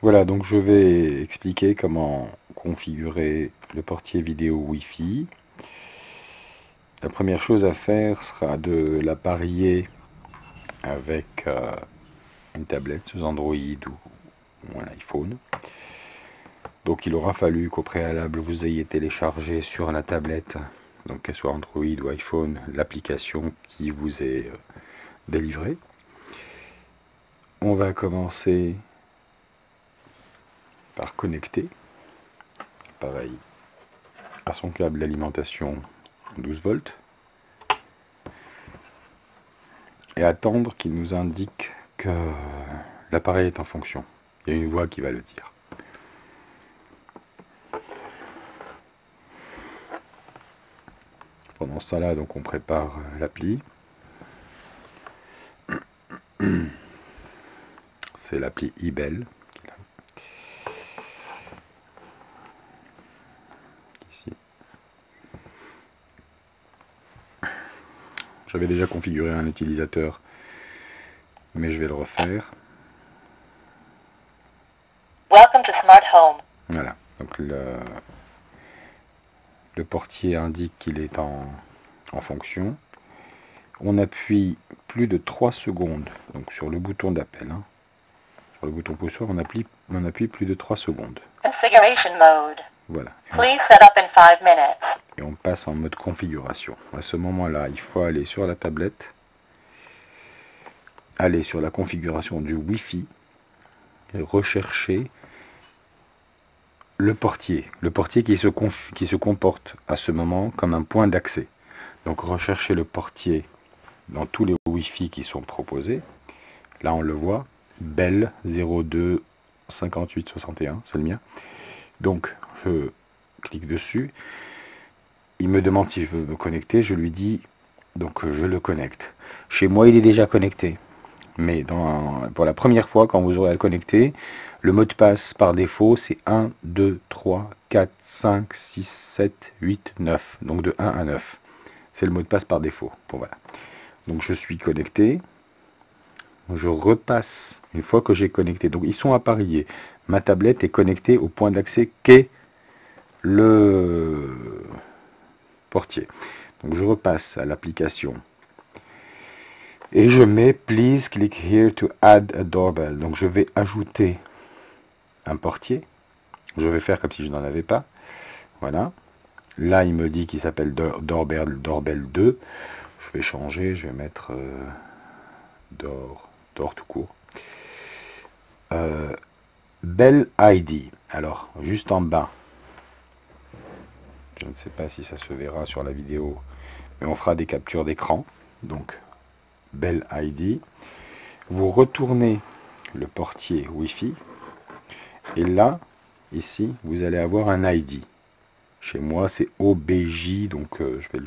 Voilà, donc je vais expliquer comment configurer le portier vidéo Wi-Fi. La première chose à faire sera de l'apparier avec une tablette sous Android ou un iPhone. Donc il aura fallu qu'au préalable vous ayez téléchargé sur la tablette, donc qu'elle soit Android ou iPhone, l'application qui vous est délivrée. On va commencer par connecter l'appareil à son câble d'alimentation 12 volts et attendre qu'il nous indique que l'appareil est en fonction. Il y a une voix qui va le dire. Pendant ce temps-là, donc on prépare l'appli. C'est l'appli eBell. Ici. J'avais déjà configuré un utilisateur, mais je vais le refaire. Welcome to Smart Home. Voilà. Donc le portier indique qu'il est en fonction. On appuie plus de 3 secondes donc sur le bouton d'appel. Sur le bouton poussoir, on appuie plus de 3 secondes. Configuration mode. Voilà. Please set up in 5 minutes. Et on passe en mode configuration. À ce moment-là, il faut aller sur la tablette, aller sur la configuration du Wi-Fi et rechercher le portier qui se comporte à ce moment comme un point d'accès. Donc rechercher le portier dans tous les Wi-Fi qui sont proposés. Là on le voit, Bell 02 58 61, c'est le mien. Donc je clique dessus. Il me demande si je veux me connecter, je lui dis donc je le connecte. Chez moi il est déjà connecté. Mais pour la première fois, quand vous aurez à le connecter, le mot de passe par défaut, c'est 1, 2, 3, 4, 5, 6, 7, 8, 9. Donc de 1 à 9. C'est le mot de passe par défaut. Bon, voilà. Donc je suis connecté. Je repasse une fois que j'ai connecté. Donc ils sont appariés. Ma tablette est connectée au point d'accès qu'est le portier. Donc je repasse à l'application. Et je mets Please click here to add a doorbell. Donc je vais ajouter un portier. Je vais faire comme si je n'en avais pas. Voilà. Là, il me dit qu'il s'appelle Doorbell 2. Je vais changer. Je vais mettre Door tout court. Bell ID. Alors, juste en bas. Je ne sais pas si ça se verra sur la vidéo, mais on fera des captures d'écran. Donc, Bell ID. Vous retournez le portier Wi-Fi. Et là, ici, vous allez avoir un ID. Chez moi, c'est OBJ, donc je vais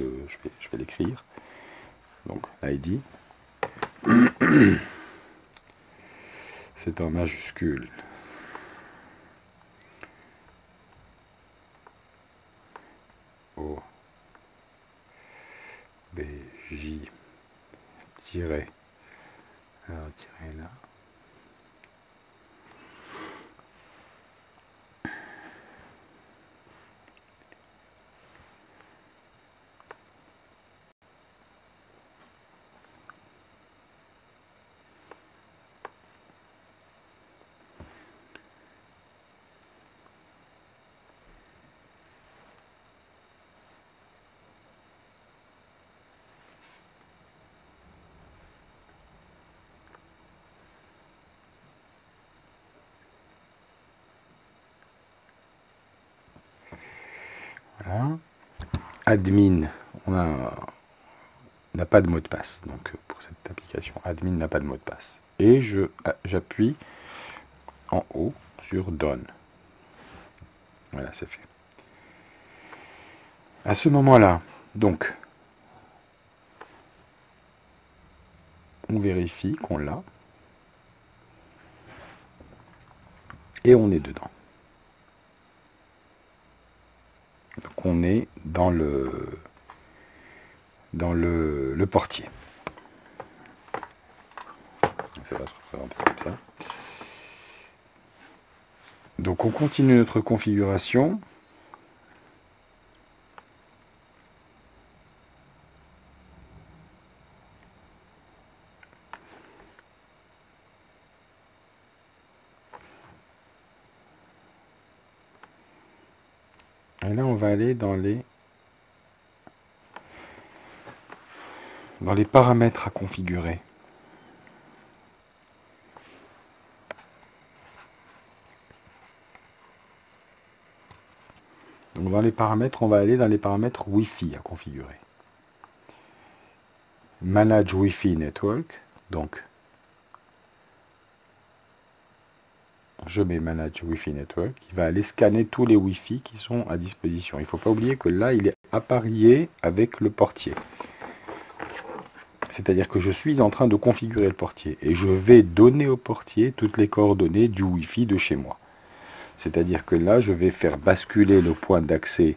l'écrire. Donc, ID. C'est en majuscule. OBJ tiré. Alors, tiré là. Voilà. Admin, on n'a pas de mot de passe. Donc pour cette application, admin n'a pas de mot de passe. Et j'appuie en haut sur Done. Voilà, c'est fait. À ce moment-là, donc, on vérifie qu'on l'a. Et on est dedans. Donc on est dans le portier. Ça va se représenter comme ça. Donc on continue notre configuration. Et là on va aller dans les paramètres à configurer. Donc dans les paramètres, on va aller dans les paramètres Wi-Fi à configurer. Manage Wi-Fi Network. Donc je mets Manage Wi-Fi Network. Il va aller scanner tous les Wi-Fi qui sont à disposition. Il ne faut pas oublier que là, il est appareillé avec le portier. C'est-à-dire que je suis en train de configurer le portier et je vais donner au portier toutes les coordonnées du Wi-Fi de chez moi. C'est-à-dire que là, je vais faire basculer le point d'accès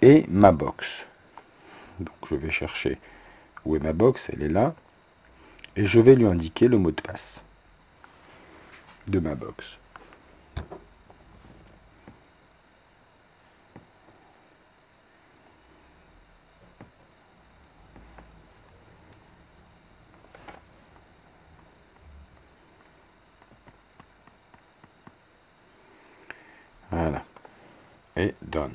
et ma box. Donc je vais chercher où est ma box, elle est là. Et je vais lui indiquer le mot de passe de ma box. Voilà. Et done.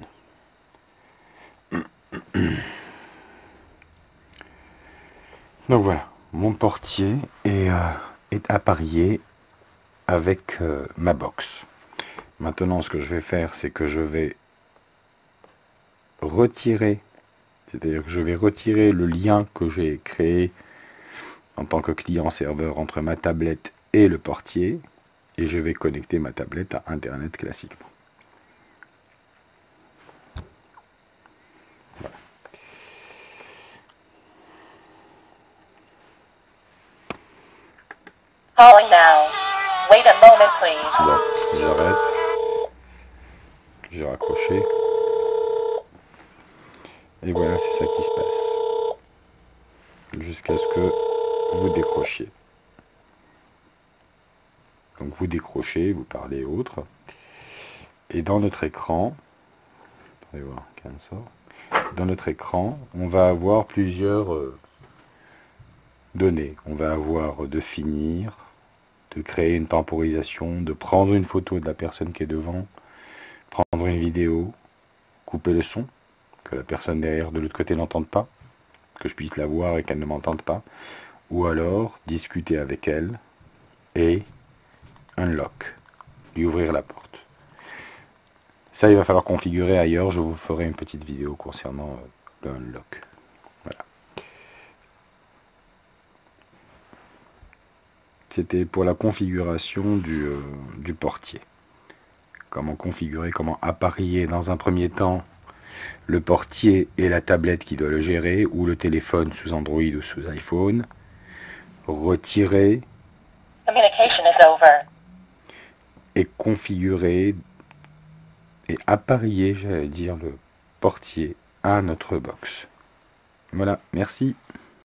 Donc voilà, mon portier est appareillé avec ma box. Maintenant, ce que je vais faire, c'est que je vais retirer, c'est-à-dire que je vais retirer le lien que j'ai créé en tant que client-serveur entre ma tablette et le portier, et je vais connecter ma tablette à Internet classiquement. Voilà. Calling now. Wait a moment, please. Bon, j'arrête. J'ai raccroché. Et voilà, c'est ça qui se passe. Jusqu'à ce que vous décrochiez. Donc vous décrochez, vous parlez autre. Et dans notre écran, attendez voir, dans notre écran, on va avoir plusieurs données. On va avoir de finir, de créer une temporisation, de prendre une photo de la personne qui est devant, prendre une vidéo, couper le son, que la personne derrière de l'autre côté n'entende pas, que je puisse la voir et qu'elle ne m'entende pas, ou alors discuter avec elle et unlock, lui ouvrir la porte. Ça, il va falloir configurer ailleurs, je vous ferai une petite vidéo concernant le unlock. Voilà. C'était pour la configuration du portier. Comment configurer, comment appareiller dans un premier temps le portier et la tablette qui doit le gérer, ou le téléphone sous Android ou sous iPhone. Retirer Communication is over. et configurer et appareiller, j'allais dire, le portier à notre box. Voilà, merci.